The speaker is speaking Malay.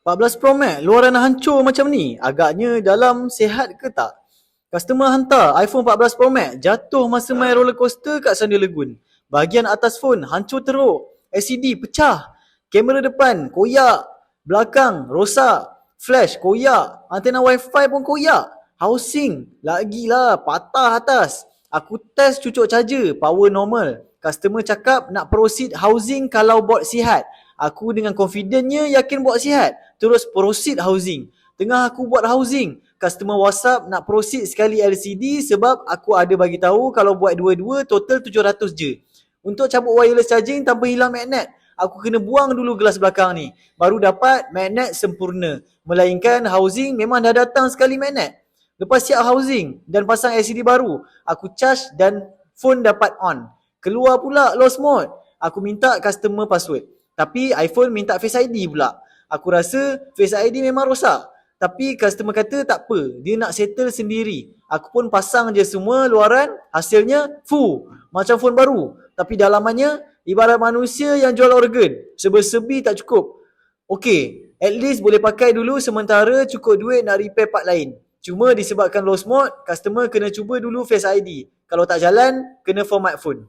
14 Pro Max luaran hancur macam ni, agaknya dalam sihat ke tak? Customer hantar iPhone 14 Pro Max jatuh masa main roller coaster kat Sunday Lagoon. Bahagian atas phone hancur teruk, LCD pecah, kamera depan koyak, belakang rosak, flash koyak, antena wifi pun koyak, housing lagilah patah atas. Aku test cucuk charger, power normal. Customer cakap nak proceed housing kalau bot sihat. Aku dengan confidentnya yakin bot sihat. Terus proceed housing. Tengah aku buat housing, customer WhatsApp nak proceed sekali LCD sebab aku ada bagi tahu kalau buat dua-dua total 700 je. Untuk cabut wireless charging tanpa hilang magnet, aku kena buang dulu gelas belakang ni. Baru dapat magnet sempurna. Melainkan housing memang dah datang sekali magnet. Lepas siap housing dan pasang LCD baru, aku charge dan phone dapat on. Keluar pula lost mode. Aku minta customer password. Tapi iPhone minta Face ID pula. Aku rasa Face ID memang rosak. Tapi customer kata tak apa, dia nak settle sendiri. Aku pun pasang je semua luaran, hasilnya full. Macam phone baru. Tapi dalamannya ibarat manusia yang jual organ. Serba-serbi tak cukup. Okay, at least boleh pakai dulu sementara cukup duit nak repair part lain. Cuma disebabkan lost mode, customer kena cuba dulu Face ID. Kalau tak jalan, kena format phone.